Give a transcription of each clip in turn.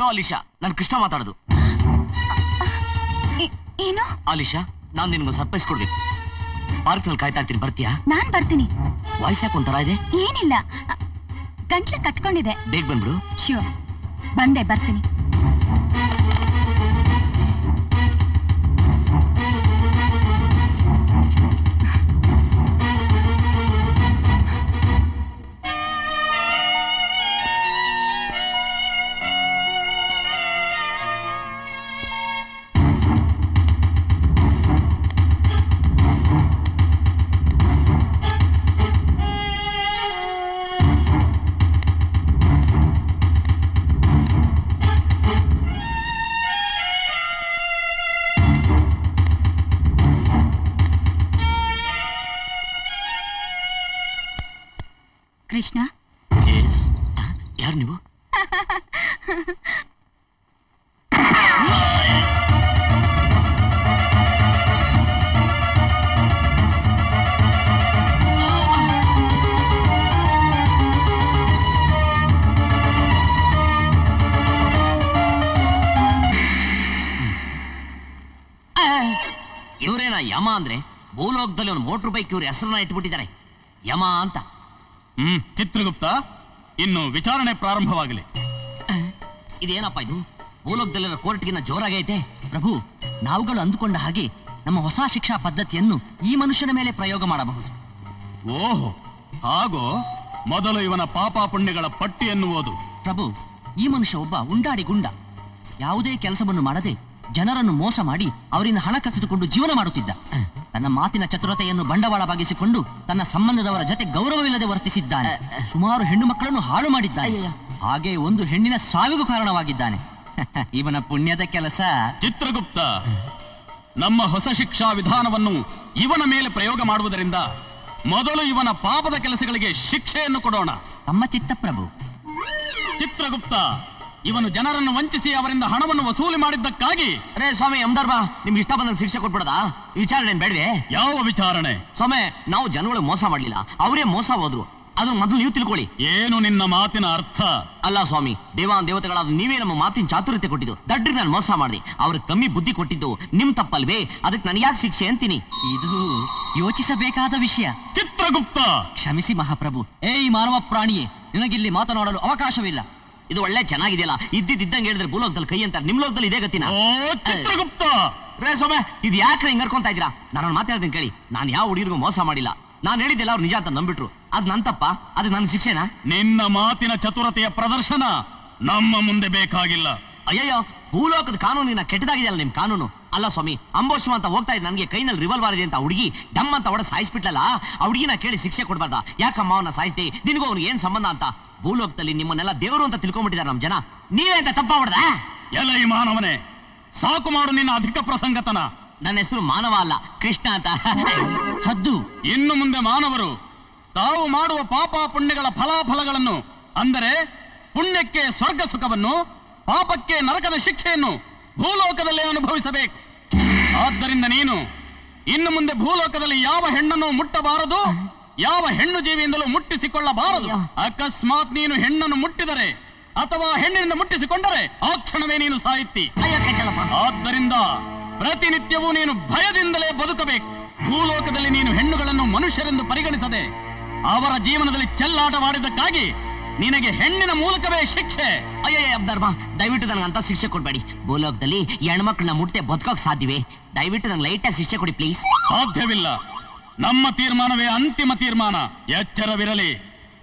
Hello Alisha, ನಾನು ಕೃಷ್ಣ ಮಾತಾಡೋದು. ಏನು? ಅಲಿಶಾ, ನಾನು ನಿನ್ಗೊಂದು ಸರ್ಪ್ರೈಸ್ ಕೊಡ್ಬೇಕು. ಪಾರ್ಕ್ ನಲ್ಲಿ ಕಾಯ್ತಾ ಇರ್ತೀನಿ, ಬರ್ತೀಯಾ? ನಾನ್ ಬರ್ತೀನಿ. ವಾಯ್ಸ್ ಯಾಕೆ ಒಂಥರ ಇದೆ? ಏನಿಲ್ಲ, ಗಂಟ್ಲ ಕಟ್ಕೊಂಡಿದೆ. ಬೇಗ ಬಂದ್ಬಿಡು. ಶ್ಯೂರ್, ಬಂದೆ, ಬರ್ತೀನಿ. ಕೃಷ್ಣ, ಯಾರು ನೀವು? ಇವರೇನ ಯಮ ಅಂದ್ರೆ? ಭೂಲೋಕದಲ್ಲಿ ಒಂದು ಮೋಟರ್ ಬೈಕ್ ಇವ್ರ ಹೆಸರನ್ನ ಇಟ್ಬಿಟ್ಟಿದ್ದಾರೆ, ಯಮ ಅಂತ. ಚಿತ್ರಗುಪ್ತ, ಇನ್ನು ವಿಚಾರಣೆ ಪ್ರಾರಂಭವಾಗಲಿ. ಇದೇನಪ್ಪ ಇದು? ಭೂಲೋಕದಲ್ಲಿರೋ ಕೋರ್ಟ್ಗಿನ್ನ ಜೋರಾಗೈತೆ. ಪ್ರಭು, ನಾವುಗಳು ಅಂದುಕೊಂಡ ಹಾಗೆ ನಮ್ಮ ಹೊಸ ಶಿಕ್ಷಾ ಪದ್ಧತಿಯನ್ನು ಈ ಮನುಷ್ಯನ ಮೇಲೆ ಪ್ರಯೋಗ ಮಾಡಬಹುದು. ಓಹೋ, ಹಾಗೋ? ಮೊದಲು ಇವನ ಪಾಪ ಪುಣ್ಯಗಳ ಪಟ್ಟಿಯನ್ನು ಓದು. ಪ್ರಭು, ಈ ಮನುಷ್ಯ ಒಬ್ಬ ಉಂಡಾಡಿ ಗುಂಡ. ಯಾವುದೇ ಕೆಲಸವನ್ನು ಮಾಡದೆ ಜನರನ್ನು ಮೋಸ ಮಾಡಿ ಅವರಿಂದ ಹಣ ಕಸಿದುಕೊಂಡು ಜೀವನ ಮಾಡುತ್ತಿದ್ದ. ತನ್ನ ಮಾತಿನ ಚತುರತೆಯನ್ನು ಬಂಡವಾಳವಾಗಿಸಿಕೊಂಡು ತನ್ನ ಸಂಬಂಧದವರ ಜೊತೆ ಗೌರವವಿಲ್ಲದೆ ವರ್ತಿಸಿದ್ದಾನೆ. ಸುಮಾರು ಹೆಣ್ಣು ಮಕ್ಕಳನ್ನು ಹಾಳು ಮಾಡಿದ್ದಾನೆ. ಹಾಗೆ ಒಂದು ಹೆಣ್ಣಿನ ಸಾವಿಗೂ ಕಾರಣವಾಗಿದ್ದಾನೆ. ಇವನ ಪುಣ್ಯದ ಕೆಲಸ. ಚಿತ್ರಗುಪ್ತ, ನಮ್ಮ ಹೊಸ ಶಿಕ್ಷಾ ವಿಧಾನವನ್ನು ಇವನ ಮೇಲೆ ಪ್ರಯೋಗ ಮಾಡುವುದರಿಂದ ಮೊದಲು ಇವನ ಪಾಪದ ಕೆಲಸಗಳಿಗೆ ಶಿಕ್ಷೆಯನ್ನು ಕೊಡೋಣ. ತಮ್ಮ ಚಿತ್ತ ಪ್ರಭು. ಚಿತ್ರಗುಪ್ತ, ಇವನು ಜನರನ್ನು ವಂಚಿಸಿ ಅವರಿಂದ ಹಣವನ್ನು ವಸೂಲಿ ಮಾಡಿದ್ದಕ್ಕಾಗಿ. ಅರೇ ಸ್ವಾಮಿ ಯಮಧರ್ಮ, ನಿಮ್ಗೆ ಇಷ್ಟ ಬಂದಂಗೆ ಶಿಕ್ಷೆ ಕೊಟ್ಬಿಡದ? ವಿಚಾರಣೆ ಬೇಡವೆ? ಯಾವ ವಿಚಾರಣೆ? ಸ್ವಾಮಿ, ನಾವು ಜನಗಳಿಗೆ ಮೋಸ ಮಾಡ್ಲಿಲ್ಲ, ಅವರೇ ಮೋಸ ಹೋದ್ರು. ಅದನ್ನ ಮೊದಲು ನೀವು ತಿಳ್ಕೊಳ್ಳಿ. ಏನು ನಿನ್ನ ಮಾತಿನ ಅರ್ಥ? ಅಲ್ಲ ಸ್ವಾಮಿ, ದೇವಾನ್ ದೇವತೆಗಳಾದ ನೀವೇ ನಮ್ಮ ಮಾತಿನ ಚಾತುರ್ಯತೆ ಕೊಟ್ಟಿದ್ದು. ದಡ್ರಿಗೆ ನಾನು ಮೋಸ ಮಾಡಿದೆ, ಅವ್ರಿಗೆ ಕಮ್ಮಿ ಬುದ್ಧಿ ಕೊಟ್ಟಿದ್ದು ನಿಮ್ ತಪ್ಪಲ್ವೇ? ಅದಕ್ಕೆ ನನಗೆ ಯಾಕೆ ಶಿಕ್ಷೆ ಅಂತೀನಿ? ಇದು ಯೋಚಿಸಬೇಕಾದ ವಿಷಯ. ಚಿತ್ರಗುಪ್ತ, ಕ್ಷಮಿಸಿ ಮಹಾಪ್ರಭು. ಏಯ್ ಮಾನವ ಪ್ರಾಣಿಯೇ, ನಿನಗಿಲ್ಲಿ ಮಾತನಾಡಲು ಅವಕಾಶವಿಲ್ಲ. ಇದು ಒಳ್ಳೆ ಚೆನ್ನಾಗಿದೆಯಲ್ಲ, ಇದ್ದಂಗೆ ಹೇಳಿದ್ರೆ ಭೂಲೋಕದಲ್ಲಿ ಕೈ ಅಂತ, ನಿಮ್ ಲೋಕದಲ್ಲಿ ಇದೇ ಗತಿನ? ಚಿತ್ರಗುಪ್ತ, ರೇ ಸೊಮೆ, ಇದು ಯಾಕ್ರೆ ಹಿಂಗ್ ಕರ್ಕೊಂತ ಇದ್ದೀರಾ? ನಾನು ಮಾತಾಡ್ತೀನಿ ಕೇಳಿ. ನಾನು ಯಾವ ಹುಡುಗಿರಿಗೂ ಮೋಸ ಮಾಡಿಲ್ಲ. ನಾನು ಹೇಳಿದ್ದೆಲ್ಲ ಅವ್ರು ನಿಜ ಅಂತ ನಂಬಿಟ್ರು. ಅದ್ ನನ್ ತಪ್ಪ? ಅದು ನನ್ನ ಶಿಕ್ಷೆನಾ? ನಿನ್ನ ಮಾತಿನ ಚತುರತೆಯ ಪ್ರದರ್ಶನ ನಮ್ಮ ಮುಂದೆ ಬೇಕಾಗಿಲ್ಲ. ಅಯ್ಯಯ್ಯೋ, ಭೂಲೋಕದ ಕಾನೂನಿನ ಕೆಟ್ಟದಾಗಿದೆಯಲ್ಲ ನಿಮ್ ಕಾನೂನು. ಅಲ್ಲ ಸ್ವಾಮಿ, ಅಂಬೋಶ್ವ ಅಂತ ಹೋಗ್ತಾ ಇದ್ದ ನನಗೆ ಕೈನಲ್ಲಿ ರಿವಾಲ್ವರ್ ಇದೆ ಅಂತ ಹುಡುಗಿ ಡಮ್ ಅಂತ ಹೊಡೆದು ಸಾಯಿಸ್ಬಿಟ್ಲಲ್ಲ, ಆ ಹುಡುಗಿನ ಕೇಳಿ ಶಿಕ್ಷೆ ಕೊಡ್ಬಾರ್ದ? ಯಾಕಮ್ಮ ಅವನ್ನ ಸಾಯಿಸ್ದೆ, ನಿನಗೂ ಅವ್ನಿಗೆ ಏನ್ ಸಂಬಂಧ ಅಂತ? ಭೂಲೋಕದಲ್ಲಿ ನಿಮ್ಮನ್ನೆಲ್ಲ ದೇವರು ಅಂತ ತಿಳ್ಕೊಂಡ್ಬಿಟ್ಟಿದ್ದಾರೆ ನಮ್ ಜನ. ನೀವೇ ಅಂತ ತಪ್ಪ ಹೊಡೆದ? ಎಲ್ಲ ಈ ಮಾನವನೇ, ಸಾಕು ಮಾಡು ನಿನ್ನ ಅಧಿಕ ಪ್ರಸಂಗತನ. ನನ್ನ ಹೆಸರು ಮಾನವ ಅಲ್ಲ, ಕೃಷ್ಣ ಅಂತ. ಸದ್ದು. ಇನ್ನು ಮುಂದೆ ಮಾನವರು ತಾವು ಮಾಡುವ ಪಾಪ ಪುಣ್ಯಗಳ ಫಲಾಫಲಗಳನ್ನು, ಅಂದರೆ ಪುಣ್ಯಕ್ಕೆ ಸ್ವರ್ಗ ಸುಖವನ್ನು, ಪಾಪಕ್ಕೆ ನರಕದ ಶಿಕ್ಷೆಯನ್ನು ಭೂಲೋಕದಲ್ಲೇ ಅನುಭವಿಸಬೇಕು. ಆದ್ದರಿಂದ ನೀನು ಇನ್ನು ಮುಂದೆ ಭೂಲೋಕದಲ್ಲಿ ಯಾವ ಹೆಣ್ಣನ್ನು ಮುಟ್ಟಬಾರದು, ಯಾವ ಹೆಣ್ಣು ಜೀವಿಯಿಂದಲೂ ಮುಟ್ಟಿಸಿಕೊಳ್ಳಬಾರದು. ಅಕಸ್ಮಾತ್ ನೀನು ಹೆಣ್ಣನ್ನು ಮುಟ್ಟಿದರೆ ಅಥವಾ ಹೆಣ್ಣಿನಿಂದ ಮುಟ್ಟಿಸಿಕೊಂಡರೆ ಆ ಕ್ಷಣವೇ ನೀನು ಸಾಯುತ್ತಿ. ಆದ್ದರಿಂದ ಪ್ರತಿನಿತ್ಯವೂ ನೀನು ಭಯದಿಂದಲೇ ಬದುಕಬೇಕು. ಭೂಲೋಕದಲ್ಲಿ ನೀನು ಹೆಣ್ಣುಗಳನ್ನು ಮನುಷ್ಯರೆಂದು ಪರಿಗಣಿಸದೆ ಅವರ ಜೀವನದಲ್ಲಿ ಚೆಲ್ಲಾಟವಾಡಿದ್ದಕ್ಕಾಗಿ ನಿನಗೆ ಹೆಣ್ಣಿನ ಮೂಲಕವೇ ಶಿಕ್ಷೆ. ಅಯ್ಯಯ್ಯ ಧರ್ಮ, ದಯವಿಟ್ಟು ನನಗಂತ ಶಿಕ್ಷೆ ಕೊಡ್ಬೇಡಿ. ಭೂಲೋಕದಲ್ಲಿ ಹೆಣ್ಮಕ್ಳನ್ನ ಮುಟ್ಟೆ ಬದುಕೋಕ್ ಸಾಧ್ಯವೇ? ದಯವಿಟ್ಟು ನಂಗೆ ಲೈಟಾಗಿ ಶಿಕ್ಷೆ ಕೊಡಿ ಪ್ಲೀಸ್. ಸಾಧ್ಯವಿಲ್ಲ. ನಮ್ಮ ತೀರ್ಮಾನವೇ ಅಂತಿಮ ತೀರ್ಮಾನ. ಎಚ್ಚರವಿರಲಿ,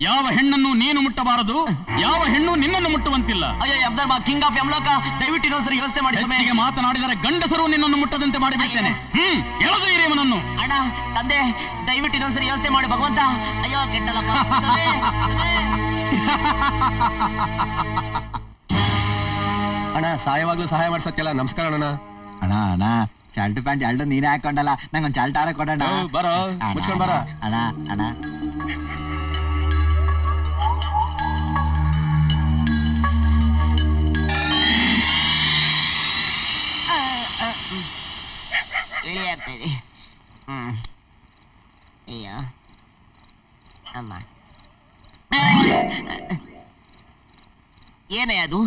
ಯಾವ ಹೆಣ್ಣನ್ನು ನೀನು ಮುಟ್ಟಬಾರದು, ಯಾವ ಹೆಣ್ಣು ನಿನ್ನನ್ನು ಮುಟ್ಟುವಂತಿಲ್ಲ. ಅಯ್ಯಯ್ಯ ಧರ್ಮ, ಕಿಂಗ್ ಆಫ್ ಯಮಲೋಕ, ದಯವಿಟ್ಟು ಇನ್ನೊಂದ್ಸರಿ ವ್ಯವಸ್ಥೆ ಮಾಡಿ. ಹೆಚ್ಚಿಗೆ ಮಾತನಾಡಿದರೆ ಗಂಡಸರು ನಿನ್ನನ್ನು ಮುಟ್ಟದಂತೆ ಮಾಡಿಬಿಡ್ತೇನೆ. ಎಳೆದು ಹಿರಿಯವನನ್ನು. ಅಣ್ಣ, ತಂದೆ, ದಯವಿಟ್ಟು ಇನ್ನೊಂದ್ಸರಿ ವ್ಯವಸ್ಥೆ ಮಾಡಿ ಭಗವಂತ. ಅಯ್ಯೋ ಕೆಟ್ಟಲ್ಲಪ್ಪ. ಅಣ್ಣ, ಸಾಯವಾಗ್ಲೂ ಸಹಾಯ ಮಾಡ್ಸಕ್ಕೆಲ್ಲ ನಮಸ್ಕಾರ ಅಣ್ಣ. ಅಣ್ಣ ಅಣ್ಣ, ಶರ್ಟ್ ಪ್ಯಾಂಟ್ ಎರಡು ನೀನೇ ಹಾಕೊಂಡಲ್ಲ, ನಂಗೊಂದು ಶರ್ಟ್ ಆರ ಕೊಡೋಣ. ಬರೋ, ಮುಚ್ಕೊಂಡ್ ಬರ. ಅಣ್ಣ ಅಣ್ಣ, ಇಳಿ ಆಗ್ತಾಯಿದೆ. ಅಯ್ಯೋ ಅಮ್ಮ, ಏನೇ ಅದು?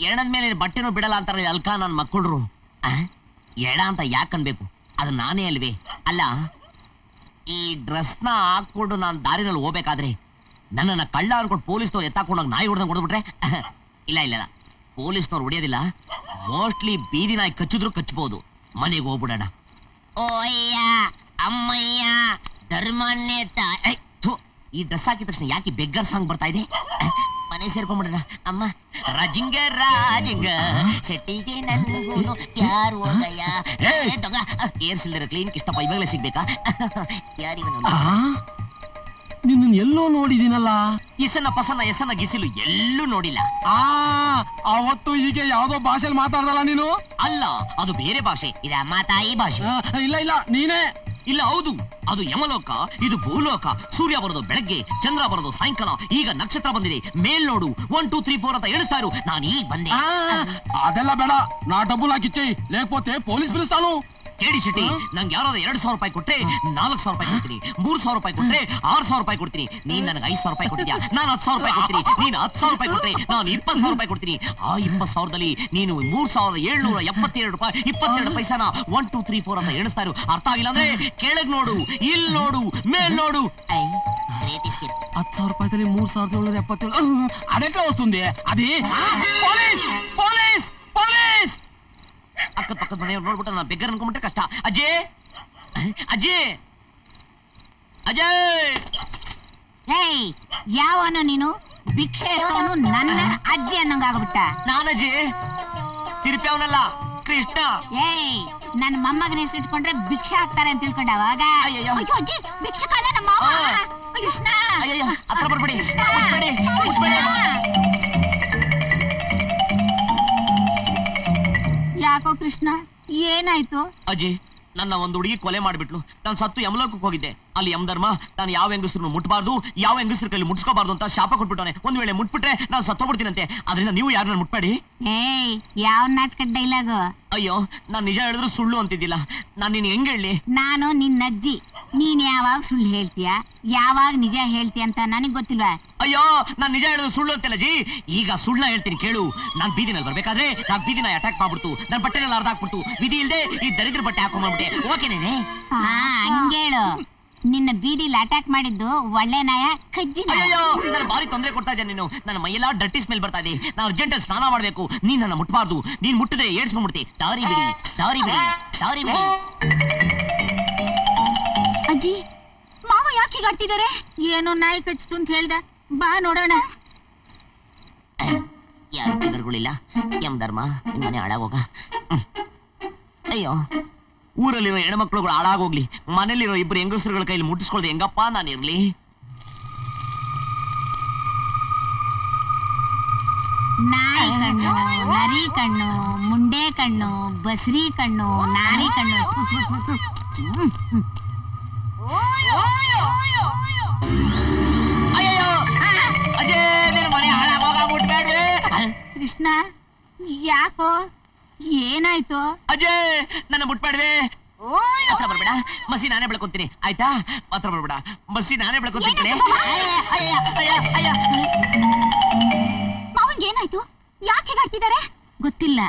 ಎಣದ ಮೇಲೆ ಬಟ್ಟೆನೂ ಬಿಡಲ್ಲ ಅಂತಾರಲ್ಲ ಅಲ್ಕ ನನ್ನ ಮಕ್ಕಳ್ರು. ಎಡ ಅಂತ ಯಾಕೆ ಅನ್ಬೇಕು? ಅದು ನಾನೇ ಅಲ್ವೇ? ಅಲ್ಲ, ಈ ಡ್ರೆಸ್ನ ಹಾಕೊಂಡು ನಾನು ದಾರಿನಲ್ಲಿ ಹೋಗ್ಬೇಕಾದ್ರೆ ನನ್ನನ್ನ ಕಳ್ಳ ಅನ್ಕೊಂಡು ಪೊಲೀಸ್ನವ್ರು ಎತ್ತಾಕೊಂಡಾಗ ನಾಯಿ ಹೊಡೆದಂಗೆ ಹೊಡೆದ್ಬಿಟ್ರೆ? ಇಲ್ಲ ಇಲ್ಲ ಇಲ್ಲ, ಪೊಲೀಸ್ನವ್ರು ಹೊಡೆಯೋದಿಲ್ಲ. ಮೋಸ್ಟ್ಲಿ ಬೀದಿ ನಾಯಿ ಕಚ್ಚಿದ್ರು ಕಚ್ಚಬಹುದು. ಮನೆಗೆ ಹೋಗ್ಬಿಡೋಣ. ಓ ಅಯ್ಯ ಅಮ್ಮಯ್ಯ ಧರ್ಮನ್ನೇತ. ಈ ಡ್ರೆಸ್ ಹಾಕಿದ ತಕ್ಷಣ ಯಾಕೆ ಬೆಗ್ಗರ್ ಸಾಂಗ್ ಬರ್ತಾ ಇದೆ? ಮನೆ ಸೇರ್ಕೊಂಡ್ಬಿಡೋಣ. ಅಮ್ಮ ರಾಜಿಂಗ ರಾಜಿಂಗ ಸೆಟ್ಟಿಗೆ ನನ್ಗೂನು ಪ್ಯಾರ್ ಹೋಗಯ್ಯ. ಏರ್ ಸಿಲ್ಡರ್ ಕ್ಲೀನ್ ಇಷ್ಟಪ್ಪ ಇವಾಗಲೇ ಸಿಗ್ಬೇಕಾ? ಯಾರಿವನು? ನಿನ್ನ ಎಲ್ಲೋ ನೋಡಿದೀನಲ್ಲ. ಇಸನ್ನ ಪಸನ್ನ ಎಸನ್ನ ಗಿಸಿಲು ಎಲ್ಲೂ ನೋಡಿಲ್ಲ. ಅವತ್ತು ಹೀಗೆ ಯಾವ್ದೋ ಭಾಷೆಲಿ ಮಾತಾಡ್ದಲ್ಲ ನೀನು? ಅಲ್ಲ, ಅದು ಬೇರೆ ಭಾಷೆ. ಇದು ಅಮ್ಮ ತಾಯಿ ಭಾಷೆ. ಇಲ್ಲ ಇಲ್ಲ, ನೀನೇ. ಇಲ್ಲ, ಹೌದು, ಅದು ಯಮಲೋಕ, ಇದು ಭೂಲೋಕ. ಸೂರ್ಯ ಬರೋದು ಬೆಳಗ್ಗೆ, ಚಂದ್ರ ಬರೋದು ಸಾಯಂಕಾಲ. ಈಗ ನಕ್ಷತ್ರ ಬಂದಿದೆ, ಮೇಲ್ ನೋಡು. 1 2 3 4 ಅಂತ ಎಣಿಸ್ತಾ ಇರು. ನಾನು ಈಗ ಬಂದೆ. ಅದೆಲ್ಲ ಬೇಡ, ನಾ ಡಬ್ಬುಲ್ ಹಾಕಿಚ್ಚಿ, ಲೇకపోతే ಪೊಲೀಸ್ ಬಿಡಿಸ್ತಾನು. ಕೇಳಿ ಶೆಟ್ಟಿ, ನಂಗೆ ಯಾರಾದ್ರೂ 2,000 ರೂಪಾಯಿ ಕೊಟ್ರೆ 4,000 ರೂಪಾಯಿ ಕೊಡ್ತೀನಿ. 3,000 ರೂಪಾಯಿ ಕೊಟ್ರೆ 6,000 ರೂಪಾಯಿ ಕೊಡ್ತೀನಿ. ನೀನ್ ನನಗೆ 5,000 ರೂಪಾಯಿ ಕೊಟ್ಟಿದ್ಯಾ, ನಾನು 10,000 ರೂಪಾಯಿ ಕೊಡ್ತೀನಿ. ನೀನು 10,000 ರೂಪಾಯಿ ಕೊಟ್ರೆ ನಾನು 20,000 ರೂಪಾಯಿ ಕೊಡ್ತೀನಿ. ಆ 20,000ದಲ್ಲಿ ನೀನು 3,772 ರೂಪಾಯಿ 22 ಪೈಸಾನ 1 2 3 4 ಅಂತ ಎಣಿಸ್ತಾ ಇರು. ಅರ್ಥ ಆಗಿಲ್ಲ ಅಂದ್ರೆ ಕೆಳಗ್ ನೋಡು, ಇಲ್ಲಿ ನೋಡು, ಮೇಲ್ ನೋಡು. 10,000 ರೂಪಾಯಿದಲ್ಲಿ 3,777. ಅದೆಟ್లా వస్తుంది? అది ಪೊಲೀಸ್ ಪೊಲೀಸ್ ಪೊಲೀಸ್. ಅಕ್ಕದ ಪಕ್ಕದ ಮನೆಯವ್ರು ನೋಡ್ಬಿಟ್ಟು ನಾನು ಬೆಗ್ಗರ್ ಅನ್ಕೊಂಡ್ಬಿಟ್ರೆ ಕಷ್ಟ. ಅಜಯ್ ಅಜಯ್ ಅಜಯ್. ಏಯ್, ಯಾವನು ನೀನು? ಭಿಕ್ಷೆ ಎತ್ತವನು ನನ್ನ ಅಜ್ಜಿ ಅನ್ನಂಗಾಗ್ಬಿಟ್ಟ. ನಾನು ಅಜಯ್, ತಿರುಪಿ ಅವನಲ್ಲ, ಕೃಷ್ಣ. ಏಯ್, ನನ್ನ ಮೊಮ್ಮಗನ ಹೆಸರು ಇಟ್ಕೊಂಡ್ರೆ ಭಿಕ್ಷೆ ಹಾಕ್ತಾರೆ ಅಂತ ತಿಳ್ಕೊಂಡ ಅವಾಗ? ಅಯ್ಯಯ್ಯೋ. ಅಯ್ಯೋ ಅಜ್ಜಿ, ಭಿಕ್ಷೆ ಕಾಲ ನಮ್ಮ ಮಾವ. ಕೃಷ್ಣ, ಅಯ್ಯಯ್ಯೋ, ಹತ್ರ ಬರ್ಬೇಡಿ, ಮುಟ್ಬೇಡಿ, ಮುಟ್ಬೇಡಿ. ಯಾಕೋ ಕೃಷ್ಣ, ಏನಾಯ್ತು? ಅಜಯ್, ನನ್ನ ಒಂದು ಹುಡುಗಿ ಕೊಲೆ ಮಾಡ್ಬಿಟ್ಲು. ನಾನು ಸತ್ತು ಯಮಲೋಕಕ್ಕೆ ಹೋಗಿದ್ದೆ. ಅಲ್ಲಿ ಯಮಧರ್ಮ ನಾನು ಯಾವ ಹೆಂಗಸ್ರು ಮುಟ್ಬಾರ್ದು, ಯಾವ ಹೆಂಗಸ್ರ ಕೈಲಿ ಮುಟ್ಸ್ಕೋಬಾರ್ದು ಅಂತ ಶಾಪ ಕೊಟ್ಬಿಟ್ಟವನೆ. ಒಂದ್ ವೇಳೆ ಮುಟ್ಬಿಟ್ರೆ ನಾನು ಸತ್ತೋಗ್ಬಿಡ್ತೀನಂತೆ. ಅದರಿಂದ ನೀವು ಯಾರನ್ನ ಮುಟ್ಬೇಡಿ. ಏಯ್, ಯಾವ ನಾಟಕ ಡೈಲಾಗು? ಅಯ್ಯೋ, ನಾನ್ ನಿಜ ಹೇಳಿದ್ರು ಸುಳ್ಳು ಅಂತಿದ್ದಿಲ್ಲ. ನಾನ್ ನಿನ್ ಹೆಂಗ್ ಹೇಳಿ? ನಾನು ನಿನ್ನ ಅಜ್ಜಿ. ನೀನ್ ಯಾವಾಗ ಸುಳ್ಳು ಹೇಳ್ತೀಯ, ಯಾವಾಗ ನಿಜ ಹೇಳ್ತೀಯ ಅಂತ ನನಗ್ ಗೊತ್ತಿಲ್ವಾ? ಅಯ್ಯೋ, ನಾನ್ ನಿಜ ಹೇಳಿದ್ರು ಸುಳ್ಳು ಅಂತಿಲ್ಲ ಜಿ. ಈಗ ಸುಳ್ಳ ಹೇಳ್ತೀನಿ ಕೇಳು. ನಾನ್ ಬೀದಿನಲ್ಲಿ ಬರ್ಬೇಕಾದ್ರೆ ನಾನ್ ಬೀದಿನ ಅಟ್ಯಾಕ್ ಮಾಡ್ಬಿಡ್ತು. ನನ್ ಬಟ್ಟೆನೆಲ್ಲ ಅರ್ಧಾಕ್ಬಿಡ್ತು. ವಿಧಿ ಇಲ್ದೆ ಈ ದರಿದ್ರ ಬಟ್ಟೆ ಹಾಕೊಂಡ್ಬಿಟ್ಟೆ. ಓಕೆನೇನೆ? ಹಂಗೇಳು. ನಿನ್ನ ಬೀದಿಲಿ ಅಟ್ಯಾಕ್ ಮಾಡಿದ್ದು ಒಳ್ಳೆ ನಾಯ ಕಜ್ಜಿ ನಾಯ. ಅಯ್ಯೋ, ನನ್ನ ಬಾರಿ ತೊಂದರೆ ಕೊಡ್ತಾ ಇದ್ದೆ ನೀನು. ನನ್ನ ಮೈಯೆಲ್ಲ ಡರ್ಟಿ ಸ್ಮೆಲ್ ಬರ್ತಾ ಇದೆ. ನಾನು ಅರ್ಜೆಂಟ್ ಸ್ನಾನ ಮಾಡ್ಬೇಕು. ನೀನ್ ನನ್ನ ಮುಟ್ಬಾರ್ದು. ನೀನ್ ಮುಟ್ಟಿದ್ರೆ ಏಡ್ಸ್ಕೊಂಡ್ಬಿಡ್ತಿ. ದಾರಿ ಬಿಡಿ, ದಾರಿ ಬಿಡಿ, ದಾರಿ ಬಿಡಿ. ಅಜ್ಜಿ, ಮಾವ ಯಾಕೆ ಹೀಗಾಡ್ತಿದ್ದಾರೆ? ಏನೋ ನಾಯಿ ಕಚ್ಚಿತು ಅಂತ ಹೇಳ್ದ. ಬಾ ನೋಡೋಣ. ಯಾರು ಟಿಗರ್ಗಳಿಲ್ಲ. ಯಮಧರ್ಮ, ನಿಮ್ಮನೆ ಹಾಳಾಗೋಗ. ಅಯ್ಯೋ, ಊರಲ್ಲಿರೋ ಹೆಣ್ಮಕ್ಳುಗಳು ಹಾಳಾಗೋಗ್ಲಿ. ಮನೇಲಿರೋ ಇಬ್ಬರು ಹೆಂಗಸರುಗಳ ಕೈಲಿ ಮುಟ್ಟಿಸ್ಕೊಳ್ದೆ ಹೆಂಗಪ್ಪ ನಾನಿರ್ಲಿ? ನಾಯಿ ಕಣ್ಣು, ನರಿ ಕಣ್ಣು, ಮುಂಡೆ ಕಣ್ಣು, ಬಸ್ರಿ ಕಣ್ಣು, ನಾರಿ ಕಣ್ಣು. ಅಯ್ಯೋ, ಅಜಯ್, ನಿನ್ನ ಮನೆ ಹಾಳಾಗೋಗ, ಮುಟ್ಬೇಡ್ವೆ. ಕೃಷ್ಣ, ಯಾಕೋ, ಏನಾಯ್ತು? ಅಜಯ್, ನನ್ನ ಮುಟ್ಬೇಡ್ವೆ. ಹತ್ರ ಬರ್ಬೇಡ, ಮಸಿ ನಾನೇ ಬೆಳ್ಕೊಂತೀನಿ, ಆಯ್ತಾ? ಹತ್ರ ಬರ್ಬೇಡ, ಮಸಿ ನಾನೇ ಬೆಳ್ಕೊಂತೀನಿ. ಮಾವನ್ಗೆ ಏನಾಯ್ತು? ಯಾಕೆ ಹೀಗಾಡ್ತಿದ್ದಾರೆ? ಗೊತ್ತಿಲ್ಲ.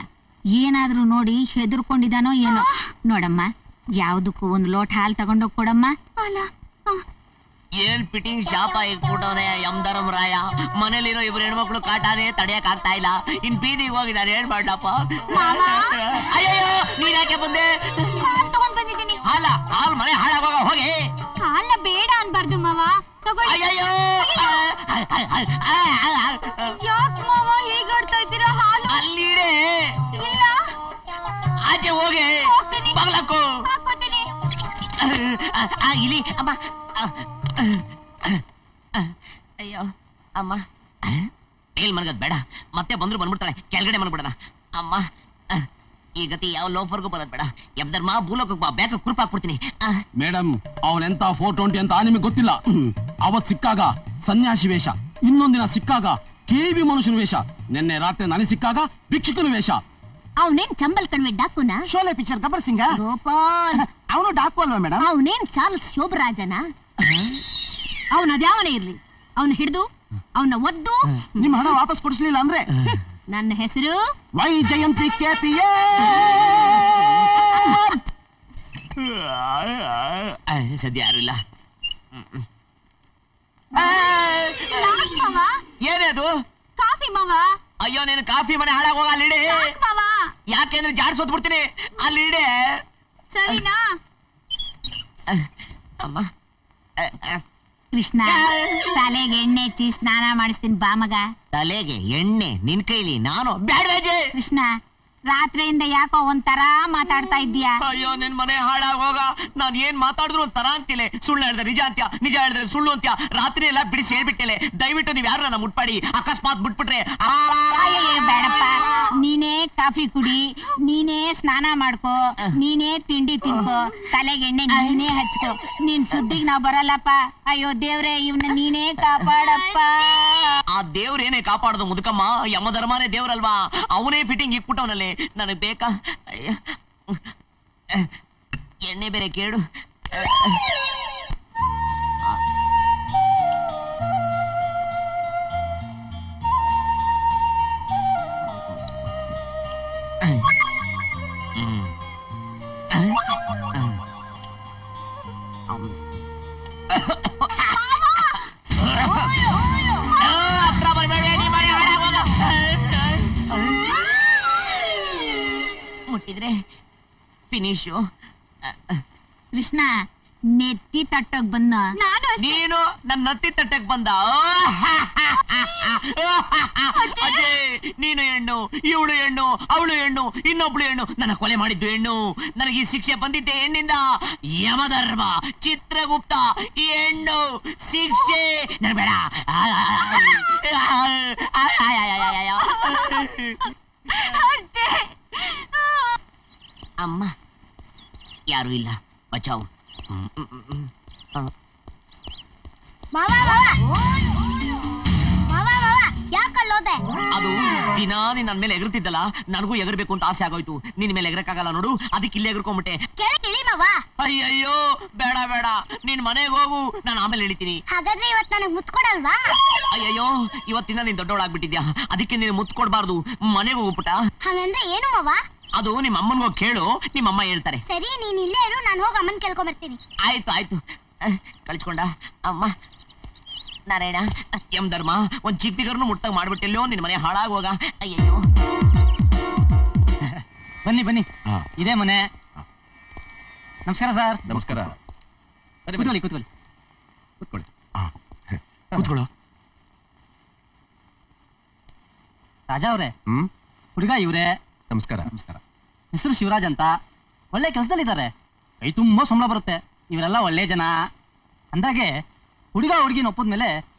ಏನಾದ್ರೂ ನೋಡಿ ಹೆದರ್ಕೊಂಡಿದಾನೋ ಏನೋ. ನೋಡಮ್ಮ, ಯಾವ್ದಕ್ಕೂ ಒಂದು ಲೋಟ ಹಾಲು ತಗೊಂಡೋಗ್ ಕೊಡಮ್ಮ. ಅಲ್ಲ, ಏನ್ ಫಿಟ್ಟಿಂಗ್ ಶಾಪ ಇಟ್ಬಿಟ್ಟವನೆ ಯಮಧರ್ಮರಾಯ. ಮನೇಲಿರೋ ಇಬ್ರು ಹೆಣ್ಮಕ್ಳು ಕಾಟಾನೆ ತಡೆಯಕ್ ಆಗ್ತಾ ಇಲ್ಲ. ಇನ್ ಬೀದಿಗೆ ಹೋಗಿ ನಾನು ಏನ್ ಮಾಡ್ಲಪ್ಪ? ಅಯ್ಯೋ, ನೀನ್ ಯಾಕೆ ಬಂದೆ? ಹಾಲು ತಗೊಂಡ್ ಬಂದಿದ್ದೀನಿ. ಹಾಲ್ ಮನೆ ಹಾಳಾಗೋಗ, ಹೋಗಿ. ಹಾಲ ಬೇಡ ಅನ್ಬಾರ್ದು ಮಾವ, ತಗೊಳ್ಳಿ. ಅಯ್ಯಯ್ಯೋ, ಯಾಕೆ ಮಾವ ಹೀಗಾಡ್ತಾ ಇದ್ದೀರಾ? ಹಾಲು ಅಲ್ಲಿಡೆ. ಇಲ್ಲ, ಆಚೆ ಹೋಗಿ, ಹೋಗ್ತೀನಿ. ಬಗ್ಲಕ್ಕು. ಹಾಕ್ಕೊತೀನಿ. ಇಲ್ಲಿ ಅಮ್ಮ. ಅಯ್ಯೋ ಅಮ್ಮ, ಮೇಲ್ ಮನಗದ್ ಬೇಡ. ಮತ್ತೆ ಬಂದ್ರು ಬಂದ್ಬಿಡ್ತಾಳೆ. ಕೆಳಗಡೆ ಮನ್ಬಿಡದ ಅಮ್ಮ. ಈ ಗತಿ ಯಾವ ಲೋಫರ್ಗೂ ಬರೋದ್ ಬೇಡ. ಯಮಧರ್ಮ, ಭೂಲೋಕಕ್ಕೆ ಬಾ, ಬ್ಯಾಕ ಕುರುಪ್ ಹಾಕ್ಬಿಡ್ತೀನಿ. ಮೇಡಮ್, ಅವನೆಂತ 420 ಅಂತ ನಿಮಗೆ ಗೊತ್ತಿಲ್ಲ. ಅವತ್ ಸಿಕ್ಕಾಗ ಸನ್ಯಾಸಿ ವೇಷ, ಇನ್ನೊಂದಿನ ಸಿಕ್ಕಾಗ ಕೇಬಿ ಮನುಷ್ಯನ ವೇಷ, ನಿನ್ನೆ ರಾತ್ರಿ ನನಗೆ ಸಿಕ್ಕಾಗ ಭಿಕ್ಷುಕನ ವೇಷ. ಅವನೇನ್ ಚಂಬಲ್ ಕಣ್ವೆ ಡಾಕುನ? ಶೋಲೆ ಪಿಕ್ಚರ್ ಗಬ್ಬರ್ ಸಿಂಗ. ಗೋಪಾಲ್, ಅವನು ಡಾಕು ಅಲ್ವಾ ಮೇಡಮ್? ಅವನೇನ್ ಚಾರ್ಲ್ಸ್ ಶೋಭರಾಜನ? ಅವನ ಅದ್ಯಾವನೇ ಇರ್ಲಿ, ಅವನ ಹಿಡಿದು ಅವನ ಒದ್ದು. ನಿಮ್ ಹಣ ವಾಪಸ್ ಕೊಡಿಸ್ಲಿಲ್ಲ ಅಂದ್ರೆ ನನ್ನ ಹೆಸರು ವೈ ಜಯಂತಿ ಕೆಪಿಎ. ಸದ್ಯ ಯಾರು ಇಲ್ಲ. ಏನೇದು? ಕಾಫಿ ಮಾವ. ಅಯ್ಯೋ ನೀನು ಕಾಫಿ ಮನೆ ಹಾಳಾಗೋಗ ಅಲ್ಲಿಡಿ. ಯಾಕೆಂದ್ರೆ ಜಾಡ್ಸೋದ್ ಬಿಡ್ತೀನಿ ಅಲ್ಲಿಡೆ. ಸರಿನಾ? ಅಮ್ಮ ಕೃಷ್ಣ, ತಲೆಗೆ ಎಣ್ಣೆ ಹಚ್ಚಿ ಸ್ನಾನ ಮಾಡಿಸ್ತೀನಿ ಬಾ ಮಗ. ತಲೆಗೆ ಎಣ್ಣೆ ನಿನ್ ಕೈಲಿ ನಾನು ಬ್ಯಾಡ್ವೇಜೆ. ಕೃಷ್ಣ, ರಾತ್ರಿಯಿಂದ ಯಾಕೋ ಒಂಥರ ಮಾತಾಡ್ತಾ ಇದ್ದೀಯಾ? ಅಯ್ಯೋ ನಿನ್ ಮನೆ ಹಾಳಾಗೋಗ. ನಾನ್ ಏನ್ ಮಾತಾಡಿದ್ರು ಒಂಥರ ಅಂತಿಲೆ. ಸುಳ್ಳು ಹೇಳಿದ್ರೆ ನಿಜ ಅಂತ್ಯ, ನಿಜ ಹೇಳಿದ್ರೆ ಸುಳ್ಳು ಅಂತ್ಯ. ರಾತ್ರಿ ಎಲ್ಲ ಬಿಡಿಸಿ ಹೇಳ್ಬಿಟ್ಟೆಲೆ. ದಯವಿಟ್ಟು ನೀವ್ ಯಾರು ನನ್ನ ಮುಟ್ಪಾಡಿ. ಅಕಸ್ಮಾತ್ ಬಿಟ್ಬಿಟ್ರೆ ಬೇಡಪ್ಪ, ನೀನೇ ಕಾಫಿ ಕುಡಿ, ನೀನೇ ಸ್ನಾನ ಮಾಡ್ಕೋ, ನೀನೇ ತಿಂಡಿ ತಿನ್ಕೋ, ತಲೆಗೆ ಎಣ್ಣೆ ನೀನೇ ಹಚ್ಕೋ. ನೀನ್ ಸುದ್ದಿಗ್ ನಾವ್ ಬರಲ್ಲಪ್ಪ. ಅಯ್ಯೋ ದೇವ್ರೆ, ಇವ್ನ ನೀನೇ ಕಾಪಾಡಪ್ಪ. ಆ ದೇವ್ರೇನೇ ಕಾಪಾಡೋದು ಮುದುಕಮ್ಮ. ಯಮಧರ್ಮನೇ ದೇವ್ರಲ್ವಾ? ಅವನೇ ಫಿಟ್ಟಿಂಗ್ ಇಕ್ಬಿಟ್ಟವನಲ್ಲಿ. ನನಗ್ ಬೇಕಾ? ಎಣ್ಣೆ ಬೇರೆ ಕೇಳು. ಮುಟ್ಟಿದ್ರೆ ಫಿನಿಶು. ಕೃಷ್ಣ, ನೆತ್ತಿ ತಟ್ಟೋಗ್ ಬಂದ. ನೀನು ನನ್ನ ನತ್ತಿ ತಟ್ಟಕ್ ಬಂದ. ನೀನು ಹೆಣ್ಣು, ಇವಳು ಹೆಣ್ಣು, ಅವಳು ಹೆಣ್ಣು, ಇನ್ನೊಬ್ಳು ಹೆಣ್ಣು. ನನ್ನ ಕೊಲೆ ಮಾಡಿದ್ದು ಹೆಣ್ಣು. ನನಗೆ ಈ ಶಿಕ್ಷೆ ಬಂದಿದ್ದೆ ಹೆಣ್ಣಿಂದ. ಯಮಧರ್ಮ, ಚಿತ್ರಗುಪ್ತ, ಹೆಣ್ಣು ಶಿಕ್ಷೆ. ನನ್ ಬೇಡ. ಅಮ್ಮ ಯಾರು ಇಲ್ಲ, ಬಚಾವು. ಯಾಕಲ್ಲೋದೆ? ಅದು ದಿನಾ ನೀನ್ ನನ್ ಮೇಲೆ ಎಗರ್ತಿದ್ದಲ್ಲ, ನನಗೂ ಎಗರ್ಬೇಕು ಅಂತ ಆಸೆ ಆಗೋಯ್ತು. ನಿನ್ ಮೇಲೆ ಎಗರಕ್ಕಾಗಲ್ಲ ನೋಡು, ಅದಕ್ಕೆ ಇಲ್ಲೇ ಎಗರ್ಕೊಂಬಿಟ್ಟೆ. ಅಯ್ಯಯ್ಯೋ ಬೇಡ ಬೇಡ, ನೀನ್ ಮನೆಗೆ ಹೋಗು, ನಾನು ಆಮೇಲೆ ಹೇಳ್ತೀನಿ. ಹಾಗಾದ್ರೆ ಇವತ್ತು ನನಗೆ ಮುತ್ಕೊಡಲ್ವಾ? ಅಯ್ಯಯ್ಯೋ, ಇವತ್ತಿನ ನೀನ್ ದೊಡ್ಡವಳಾಗ್ಬಿಟ್ಟಿದ್ಯಾ, ಅದಕ್ಕೆ ನೀನು ಮುತ್ತು ಕೊಡ್ಬಾರ್ದು. ಮನೆಗೆ ಹೋಗ್ಬಿಟ್ಟ. ಹಾಗಂದ್ರೆ ಏನು ಮಾವ? ಅದು ನಿಮ್ಮ ಅಮ್ಮನ್ಗೋಗಿ ಕೇಳು, ನಿಮ್ಮಮ್ಮ ಹೇಳ್ತಾರೆ. ಸರಿ, ನೀನ್ ಇಲ್ಲೇ ಇರು, ನಾನು ಹೋಗಿ ಅಮ್ಮನ್ ಕೇಳ್ಕೊಂಡ್ ಬರ್ತೀನಿ. ಆಯ್ತು ಆಯ್ತು. ಕಳಿಸ್ಕೊಂಡ ಅಮ್ಮ. ನಾರಾಯಣ, ಯಮ್ ಧರ್ಮ, ಒಂದ್ ಚಿಕ್ಕ ಬಿಗರ್ನು ಮುಟ್ಟಾಗ ಮಾಡ್ಬಿಟ್ಟಿಲ್ಲೋ, ನಿನ್ ಮನೆ ಹಾಳಾಗೋಗ. ಅಯ್ಯಯ್ಯೋ. ಬನ್ನಿ ಬನ್ನಿ, ಇದೇ ಮನೆ. ನಮಸ್ಕಾರ ಸರ್. ನಮಸ್ಕಾರ. ಕೂತ್ಕೊಳ್ಳಿ ಕೂತ್ಕೊಳ್ಳಿ ಕೂತ್ಕೊಳ್ಳಿ. ಕೂತ್ಕೊಳ್ಳೋ. ರಾಜಾ ಅವ್ರೆ, ಹುಡುಗ ಇವ್ರೆ. ನಮಸ್ಕಾರ. ನಮಸ್ಕಾರ. ಹೆಸರು ಶಿವರಾಜ್ ಅಂತ, ಒಳ್ಳೆ ಕೆಲಸದಲ್ಲಿದ್ದಾರೆ. ಕೈ ತುಂಬಾ ಸಂಬಳ ಬರುತ್ತೆ. ಇವರೆಲ್ಲ ಒಳ್ಳೆ ಜನ. ಅಂದಾಗೆ ಹುಡುಗ ಹುಡುಗಿನ ಒಪ್ಪದ್ಮೇಲೆ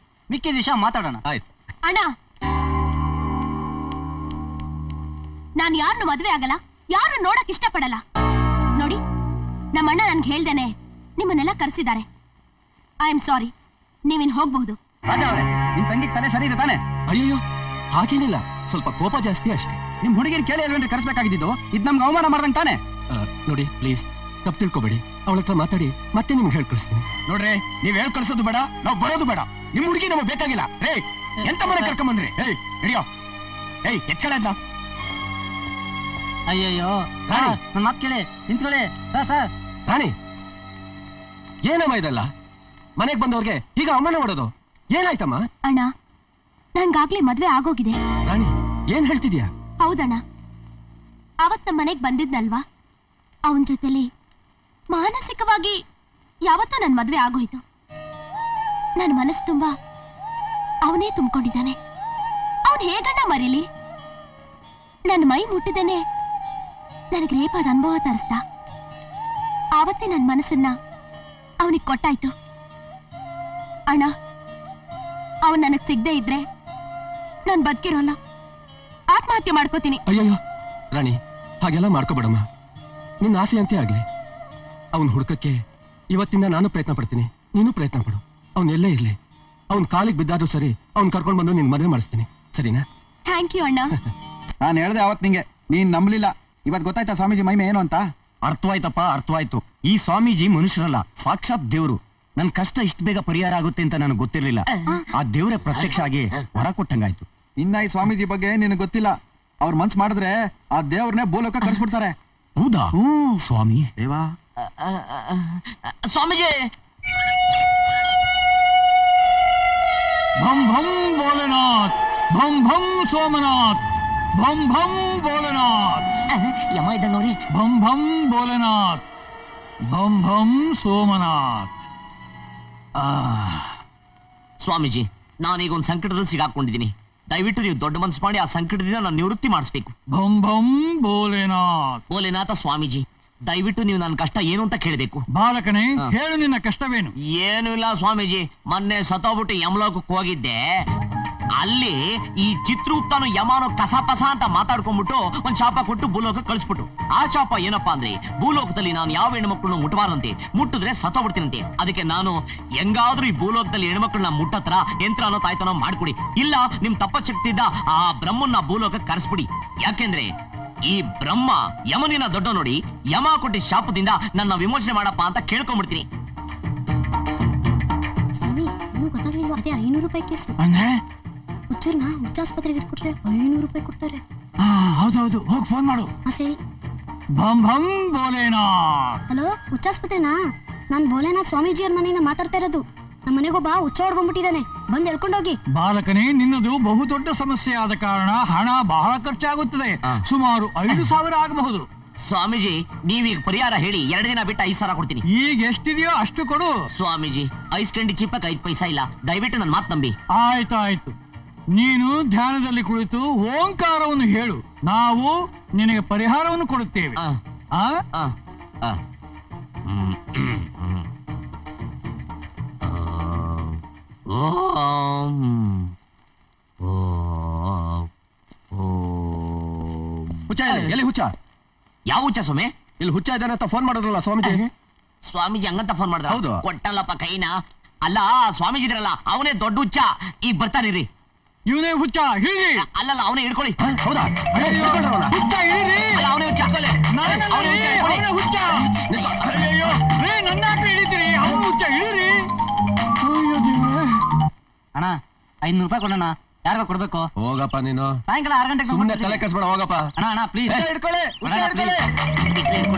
ಮಿಕ್ಕಿದ ವಿಷಯ ಮಾತಾಡೋಣ. ಆಯ್ತು. ಅಣ್ಣ, ನಾನ್ ಯಾರನ್ನು ಮದ್ವೆ ಆಗಲ್ಲ, ಯಾರು ನೋಡಕ್ ಇಷ್ಟಪಡಲ್ಲ. ನೋಡಿ, ನಮ್ಮಣ್ಣ ನನ್ಗೆ ಹೇಳ್ದೇನೆ ನಿಮ್ಮನ್ನೆಲ್ಲ ಕರೆಸಿದ್ದಾರೆ. ಐ ಆಮ್ ಸಾರಿ, ನೀವಿನ್ ಹೋಗ್ಬಹುದು. ರಾಜಾ ಅವ್ರೆ, ನಿಮ್ ತಂಗಿ ತಲೆ ಸರಿ ಇದೆ ತಾನೆ? ಅಯ್ಯೋ ಹಾಗೇನಿಲ್ಲ, ಸ್ವಲ್ಪ ಕೋಪ ಜಾಸ್ತಿ ಅಷ್ಟೇ. ನಿಮ್ ಹುಡುಗಿನ ಕೇಳಿ ಅಲ್ವೇನ್ರಿ ಕರೆಸ್ಬೇಕಾಗಿದ್ದು? ಇದ್ ನಮ್ಗೆ ಅವಮಾನ ಮಾಡ್ದಂಗ್ ತಾನೆ? ನೋಡಿ ಪ್ಲೀಸ್, ತಪ್ಪು ತಿಳ್ಕೊಬೇಡಿ. ಅವಳ ಹತ್ರ ಮಾತಾಡಿ ಮತ್ತೆ ನಿಮ್ಗೆ ಹೇಳ್ ಕಳಿಸ್ತೀನಿ. ನೋಡ್ರಿ, ನೀವ್ ಹೇಳ್ ಕಳ್ಸೋದು ಬೇಡ, ನಾವ್ ಬರೋದು ಬೇಡ. ನಿಮ್ ಹುಡುಗಿ ನಮಗ್ ಬೇಕಾಗಿಲ್ಲ. ರೇ, ಎಂತ ಮನೆ ಕರ್ಕೊಂಬಂದ್ರಿ? ಏಯ್ ನಡಿಯೋ. ಏಯ್ ಎತ್ಕಳ. ಅಯ್ಯಯ್ಯೋ, ರಾಣಿ, ನನ್ ಮಾತ್ ಕೇಳಿ, ನಿಂತ್ಕೊಳ್ಳಿ. ಸರ್ ರಾಣಿ, ಏನಮ್ಮ ಇದೆಲ್ಲ? ಮನೆಗ್ ಬಂದವ್ರಿಗೆ ಈಗ ಅವಮಾನ ಮಾಡೋದು ಏನಾಯ್ತಮ್ಮ? ಅಣ್ಣ, ನನ್ಗಾಗ್ಲೇ ಮದ್ವೆ ಆಗೋಗಿದೆ. ರಾಣಿ, ಏನ್ ಹೇಳ್ತಿದ್ಯಾ? ಹೌದಣ್ಣ, ಅವತ್ ನಮ್ಮ ಮನೆಗ್ ಬಂದಿದ್ನಲ್ವಾ, ಅವನ್ ಜೊತೆಲಿ ಮಾನಸಿಕವಾಗಿ ಯಾವತ್ತೂ ನನ್ ಮದ್ವೆ ಆಗೋಯ್ತು. ನನ್ ಮನಸ್ಸು ತುಂಬಾ ಅವನೇ ತುಂಬಿಕೊಂಡಿದ್ದಾನೆ. ಅವನ್ ಹೇಗಣ್ಣ ಮರೀಲಿ? ನನ್ ಮೈ ಮುಟ್ಟಿದೇನೆ ನನಗೆ ರೇಪಾದ ಅನುಭವ ತರಿಸ್ದ. ಆವತ್ತೇ ನನ್ ಮನಸ್ಸನ್ನ ಅವನಿಗೆ ಕೊಟ್ಟಾಯ್ತು. ಅಣ್ಣ, ಅವನ್ ನನಗ್ ಸಿಗದೆ ಇದ್ರೆ ನಾನ್ ಬದುಕಿರೋಲ್ಲ, ಆತ್ಮಹತ್ಯೆ ಮಾಡ್ಕೋತೀನಿ. ಅಯ್ಯಯ್ಯೋ ರಾಣಿ, ಹಾಗೆಲ್ಲ ಮಾಡ್ಕೋಬೇಡಮ್ಮ. ನಿನ್ನ ಆಸೆ ಅಂತೆ ಆಗ್ಲಿ. ಅವನ್ ಹುಡ್ಕಕ್ಕೆ ಇವತ್ತಿಂದ ನಾನು ಪ್ರಯತ್ನ ಪಡ್ತೀನಿ, ನೀನು ಪ್ರಯತ್ನ ಪಡು. ಅವ್ನ್ ಎಲ್ಲೇ ಇರ್ಲಿ, ಅವ್ನ್ ಕಾಲಿಗೆ ಬಿದ್ದಾದ್ರೂ ಸರಿ, ಅವ್ನ್ ಕರ್ಕೊಂಡ್ ಬಂದು ನಿನ್ ಮದುವೆ ಮಾಡಿಸ್ತೀನಿ, ಸರಿನಾ? ಥ್ಯಾಂಕ್ ಯು ಅಣ್ಣ. ನಾನು ಹೇಳ್ದೆ ಅವತ್ ನಿಂಗೆ, ನೀನ್ ನಂಬಲಿಲ್ಲ. ಇವತ್ ಗೊತ್ತಾಯ್ತಾ ಸ್ವಾಮೀಜಿ ಮಹಿಮೆ ಏನು ಅಂತ? ಅರ್ಥವಾಯ್ತಪ್ಪ, ಅರ್ಥವಾಯ್ತು. ಈ ಸ್ವಾಮೀಜಿ ಮನುಷ್ಯರಲ್ಲ, ಸಾಕ್ಷಾತ್ ದೇವ್ರು. ನನ್ ಕಷ್ಟ ಇಷ್ಟು ಬೇಗ ಪರಿಹಾರ ಆಗುತ್ತೆ ಅಂತ ನನಗೆ ಗೊತ್ತಿರ್ಲಿಲ್ಲ. ಆ ದೇವ್ರೆ ಪ್ರತ್ಯಕ್ಷ ಆಗಿ ವರ ಕೊಟ್ಟಂಗಾಯ್ತು. ಇನ್ನ ಈ ಸ್ವಾಮೀಜಿ ಬಗ್ಗೆ ನಿನಗೆ ಗೊತ್ತಿಲ್ಲ. ಅವ್ರ ಮನ್ಸ್ ಮಾಡಿದ್ರೆ ಆ ದೇವ್ರನ್ನೇ ಭೂಲೋಕ ಕರ್ಸ್ಬಿಡ್ತಾರೆ. ಹೌದಾ ಸ್ವಾಮಿ? ದೇವಾ ಸ್ವಾಮೀಜಿ. ಭಂ ಭಂ ಭೋಲೆನಾಥ್, ಭಂ ಭಂ ಸೋಮನಾಥ್, ಭಂ ಭಂ ಭೋಲೆನಾಥ್, ಯಮ ಇದ್ದಂಗ ಅವ್ರಿ. ಭಂ ಭಂ ಭೋಲೆನಾಥ್, ಭಂ ಭಂ ಸೋಮನಾಥ್. ಸ್ವಾಮೀಜಿ, ನಾನೀಗ ಒಂದು ಸಂಕಟದಲ್ಲಿ ಸಿಗಾಕೊಂಡಿದ್ದೀನಿ. ದಯವಿಟ್ಟು ನೀವು ದೊಡ್ಡ ಮನಸ್ಸು ಮಾಡಿ ಆ ಸಂಕಟದಿಂದ ನಾನು ನಿವೃತ್ತಿ ಮಾಡಿಸ್ಬೇಕು. ಭಂ ಭಂ ಭೋಲೆನಾಥ್. ಭೋಲೆನಾಥ ಸ್ವಾಮೀಜಿ, ದಯವಿಟ್ಟು ನೀವು ನನ್ನ ಕಷ್ಟ ಏನು ಅಂತ ಕೇಳಬೇಕು. ಬಾಲಕನೇ, ಹೇಳು ನಿನ್ನ ಕಷ್ಟವೇನು? ಏನು ಇಲ್ಲ ಸ್ವಾಮೀಜಿ, ಮೊನ್ನೆ ಸತ್ತೋಗ್ಬಿಟ್ಟು ಯಮಲೋಕಕ್ಕೆ ಹೋಗಿದ್ದೆ. ಅಲ್ಲಿ ಈ ಚಿತ್ರಗುಪ್ತನು ಯಮಾನು ಕಸಪಸ ಅಂತ ಮಾತಾಡ್ಕೊಂಡ್ಬಿಟ್ಟು ಒಂದ್ ಶಾಪ ಕೊಟ್ಟು ಭೂಲೋಕಕ್ಕೆ ಕಳಿಸ್ಬಿಟ್ಟು. ಆ ಶಾಪ ಏನಪ್ಪಾ ಅಂದ್ರೆ, ಭೂಲೋಕದಲ್ಲಿ ನಾನು ಯಾವ ಹೆಣ್ಮಕ್ಳನ್ನು ಮುಟ್ಟಬಾರ್ದಂತೆ, ಮುಟ್ಟಿದ್ರೆ ಸತ್ತೋಗ್ಬಿಡ್ತೀನಂತೆ. ಅದಕ್ಕೆ ನಾನು ಹೆಂಗಾದ್ರೂ ಈ ಭೂಲೋಕದಲ್ಲಿ ಹೆಣ್ಮಕ್ಳನ್ನ ಮುಟ್ಟತ್ರ ಯಂತ್ರನೋ ತಾಯ್ತನೋ ಮಾಡ್ಕೊಡಿ, ಇಲ್ಲ ನಿಮ್ ತಪಶಕ್ತಿಯಿಂದ ಆ ಬ್ರಹ್ಮನ್ನ ಭೂಲೋಕಕ್ಕೆ ಕರೆಸ್ಬಿಡಿ. ಯಾಕೆಂದ್ರೆ ಈ ಬ್ರಹ್ಮ ಯಮನಿನ ದೊಡ್ಡ ನೋಡಿ ಯಮ ಕೊಟ್ಟಿ ಶಾಪದಿಂದ ನನ್ನ ವಿಮೋಚನೆ ಮಾಡಪ್ಪ ಅಂತ ಕೇಳ್ಕೊಂಡ್ಬಿಡ್ತೀನಿ. ಸ್ವಾಮಿ, ಇನ್ನೂ ಗೊತ್ತಾಗ್ಲಿಲ್ವಾ? ಅದೇ 500 ರೂಪಾಯಿ ಕೇಸು. ಅಂದ್ರೆ ಹುಚ್ಚೂರ್ನ ಹುಚ್ಚಾಸ್ಪತ್ರೆಗೆ ಇಟ್ಕೊಟ್ರೆ 500 ರೂಪಾಯಿ ಕೊಡ್ತಾರೆ. ಹೌದೌದು, ಹೋಗಿ ಫೋನ್ ಮಾಡು. ಸರಿ. ಭಂ ಭಂ ಭೋಲೆನಾಥ್. ಹಲೋ, ಹುಚ್ಚಾಸ್ಪತ್ರೆನಾ? ನಾನ್ ಭೋಲೆನಾಥ್ ಸ್ವಾಮೀಜಿ ಅವ್ರ ಮನೆಯಿಂದ ಮಾತಾಡ್ತಾ ಇರೋದು. ನಮ್ಮ ಮನೆಗೊಬ್ಬ ಹುಚ್ಚ ಹೊಡ್ಕೊಂಡ್ಬಿಟ್ಟಿದ್ದಾನೆ, ಬಂದ್ ಎಳ್ಕೊಂಡೋಗಿ. ಬಾಲಕನೇ, ನಿನ್ನದು ಬಹುದೊಡ್ಡ ಸಮಸ್ಯೆ ಆದ ಕಾರಣ ಹಣ ಬಹಳ ಖರ್ಚಾಗುತ್ತದೆ. ಸುಮಾರು 5,000 ಆಗಬಹುದು. ಸ್ವಾಮೀಜಿ, ನೀವೀಗ ಪರಿಹಾರ ಹೇಳಿ, 2 ದಿನ ಬಿಟ್ಟು 5,000 ಕೊಡ್ತೀನಿ. ಈಗ ಎಷ್ಟಿದೆಯೋ ಅಷ್ಟು ಕೊಡು. ಸ್ವಾಮೀಜಿ, ಐಸ್ ಕಂಡಿ ಚಿಪ್ಪಕ್ಕೆ 5 ಪೈಸಾ ಇಲ್ಲ, ದಯವಿಟ್ಟು ನನ್ನ ಮಾತು ನಂಬಿ. ಆಯ್ತಾಯ್ತು, ನೀನು ಧ್ಯಾನದಲ್ಲಿ ಕುಳಿತು ಓಂಕಾರವನ್ನು ಹೇಳು, ನಾವು ನಿನಗೆ ಪರಿಹಾರವನ್ನು ಕೊಡುತ್ತೇವೆ. ಆ? ಆ, ಆ. ಓಂ ಹುಚ್ಚ ಎಲ್ಲಿ ಹುಚ್ಚ? ಯಾವ ಹುಚ್ಚ ಸ್ವಾಮಿ? ಇಲ್ಲಿ ಹುಚ್ಚ ಇದ್ದಾನೆ ಅಂತ ಫೋನ್ ಮಾಡಿದ್ರಲ್ಲ ಸ್ವಾಮೀಜಿ. ಸ್ವಾಮೀಜಿ ಹಂಗಂತ ಫೋನ್ ಮಾಡಿದ್ರ? ಹೌದು. ಕೊಟ್ಟಲ್ಲಪ್ಪ ಕೈನ. ಅಲ್ಲ, ಸ್ವಾಮೀಜಿ ಇದ್ರಲ್ಲ ಅವನೇ ದೊಡ್ಡ ಹುಚ್ಚ. ಈಗ ಬರ್ತಾನಿರಿ. ಇವನೇ ಹುಚ್ಚ, ಹಿಡಿ. ಅಲ್ಲಲ್ಲ, ಅವನೇ ಹಿಡ್ಕೊಳ್ಳಿ. ಹೌದಾ? ಹುಚ್ಚ ಹಿಡೀರಿ. ಅಲ್ಲ, ಅವನೇ ಹುಚ್ಚ. ಅವನೇ ಹುಚ್ಚ, ಹಿಡ್ಕೊಳ್ಳಿ. ಅವನೇ ಹುಚ್ಚ. ಅಯ್ಯಯ್ಯೋ, ರೇ, ನನ್ನ ಯಾಕೆ ಹಿಡಿತೀರಿ? ಅವನು ಹುಚ್ಚ, ಹಿಡೀರಿ. ಅಯ್ಯೋ ದೇವ್ರೇ. ಅಣ್ಣ 500 ರೂಪಾಯಿ ಕೊಡೋಣ, ಯಾರಿಗ ಕೊಡ್ಬೇಕು? ಹೋಗಪ್ಪ ನೀನು, ಸಾಯಂಕಾಲ 6 ಗಂಟೆಗೆ ಸುಮ್ಮನೆ ತಲೆ ಕೆಡಿಸ್ಬೇಡ, ಹೋಗಪ್ಪ. ಅಣ್ಣ ಪ್ಲೀಸ್ ಹಿಡ್ಕೊಳ್ಳಿ, ಹಿಡ್ಕೊಳ್ಳಿ,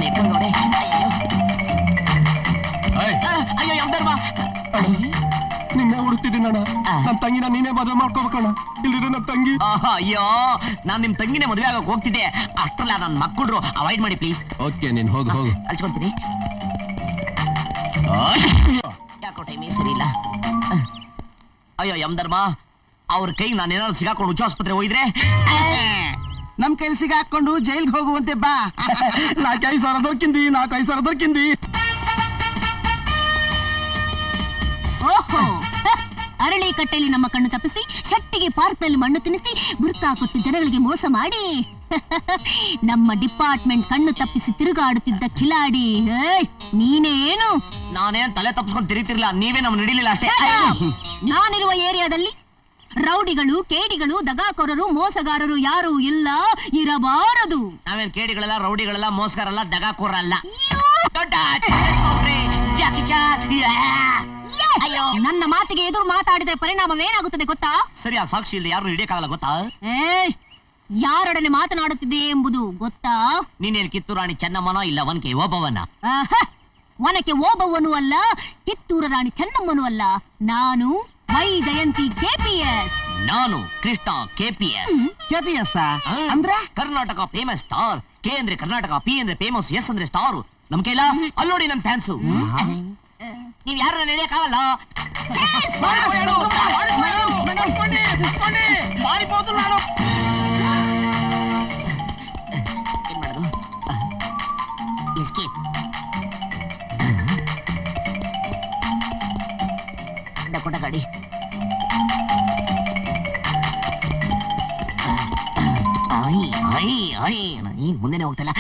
ಎಕ್ಕಂಗ್ ನೋಡಿ. ಅಯ್ಯೋ ಯಮಧರ್ಮ, ನಿನ್ನೆ ಹುಡುಕ್ತಿದ್ದೀನಿ ಅಣ್ಣ. ನನ್ನ ತಂಗಿನ ನೀನೇ ಮದುವೆ ಮಾಡ್ಕೋಬೇಕಣ್ಣ, ಇಲ್ಲಿರೋ ನನ್ನ ತಂಗಿ. ಅಯ್ಯೋ, ನಾನ್ ನಿಮ್ ತಂಗಿನೇ ಮದುವೆ ಆಗಕ್ ಹೋಗ್ತಿದ್ದೆ, ಅಷ್ಟ್ರಲ್ಲ ನನ್ನ ಮಕ್ಕಳು ಅವಾಯ್ಡ್ ಮಾಡಿ ಪ್ಲೀಸ್. ಓಕೆ, ನೀನ್ ಹೋಗು ಹೋಗು. ಕಳ್ಸ್ಕೊಂತೀನಿ. ಯಾಕೋ ಟೈಮೇ ಸರಿ ಇಲ್ಲ. ಅಯ್ಯೋ ಯಮಧರ್ಮ, ಅವ್ರ ಕೈಗೆ ನಾನೇನಾದ್ರು ಸಿಗಾಕೊಂಡು ಹುಚ್ಚಾಸ್ಪತ್ರೆ ಹೋಗಿದ್ರೆ ನಮ್ ಕೆಲ್ಸಿಗೆ ಹಾಕೊಂಡು ಜೈಲ್ಗೆ ಹೋಗುವಂತೆ ಬಾ. 4,500 ದೊರಕಿಂದಿ, 4,500 ದೊರಕಿಂದಿ. ಓಹೋ, ಅರಳಿ ಕಟ್ಟೆಯಲ್ಲಿ ನಮ್ಮ ಕಣ್ಣು ತಪ್ಪಿಸಿ, ಶೆಟ್ಟಿಗೆ ಪಾರ್ಕ್ ನಲ್ಲಿ ಮಣ್ಣು ತಿನ್ನಿಸಿ, ಬುರ್ಕಾ ಕೊಟ್ಟು ಜನಗಳಿಗೆ ಮೋಸ ಮಾಡಿ ನಮ್ಮ ಡಿಪಾರ್ಟ್ಮೆಂಟ್ ಕಣ್ಣು ತಪ್ಪಿಸಿ ತಿರುಗಾಡುತ್ತಿದ್ದ ಕಿಲಾಡಿ ನೀನೇನು? ನಾನೇನ್ ತಲೆ ತಪ್ಪಿಸ್ಕೊಂಡು ತಿರುಗ್ತಿರ್ಲಿಲ್ಲ, ನೀವೇ ನಮ್ ನಡಿಲಿಲ್ಲ ಅಷ್ಟೇ. ನಾನಿರುವ ಏರಿಯಾದಲ್ಲಿ ರೌಡಿಗಳು, ಕೇಡಿಗಳು, ದಗಾಕೋರರು, ಮೋಸಗಾರರು ಯಾರು ಇಲ್ಲ, ಇರಬಾರದು. ನಾವೇನ್ ಕೇಡಿಗಳೆಲ್ಲ, ರೌಡಿಗಳೆಲ್ಲ, ಮೋಸಗಾರಲ್ಲ, ದಗಾಕೋರಲ್ಲ. ಅಯ್ಯೋ, ನನ್ನ ಮಾತಿಗೆ ಎದುರು ಮಾತಾಡಿದ್ರೆ ಪರಿಣಾಮವೇನಾಗುತ್ತದೆ ಗೊತ್ತಾ? ಸರಿಯಾಗಿ ಸಾಕ್ಷಿ ಇಲ್ಲದೆ ಯಾರು ಹಿಡಿಯಕ್ಕಾಗಲ್ಲ ಗೊತ್ತಾ? ಯಾರೊಡನೆ ಮಾತನಾಡುತ್ತಿದೆ ಎಂಬುದು ಗೊತ್ತಾ? ನೀನೇನ್ ಕಿತ್ತೂರು ರಾಣಿ ಚೆನ್ನಮ್ಮನೋ ಇಲ್ಲ ಒನಕೆ ಓಬವ್ವನ? ಒನಕೆ ಓಬವ್ವನು ಅಲ್ಲ, ಕಿತ್ತೂರು ರಾಣಿ ಚೆನ್ನಮ್ಮನೂ ಅಲ್ಲ. ನಾನು ವೈಜಯಂತಿ KPS. ನಾನು ಕೃಷ್ಣ KPS. KPS ಅಂದ್ರೆ ಕರ್ನಾಟಕ ಫೇಮಸ್ ಸ್ಟಾರ್. ಕೆ ಅಂದ್ರೆ ಕರ್ನಾಟಕ, ಪಿ ಅಂದ್ರೆ ಫೇಮಸ್, ಎಸ್ ಅಂದ್ರೆ ಸ್ಟಾರ್. ನಮ್ ಕೈಲ ಅಲ್ಲೋಡಿ ನನ್ ಫ್ಯಾನ್ಸು. ನೀವ್ ಯಾರು ನಡೆಯಕ್ಕಾಗಲ್ಲ. ಏನ್ ಮಾಡೋದು? ಎಸ್ಕೇಪ್. ಕೊಟ್ಟ ಗಾಡಿ. ಮುಂದೆನೆ ಹೋಗ್ತಲ್ಲ.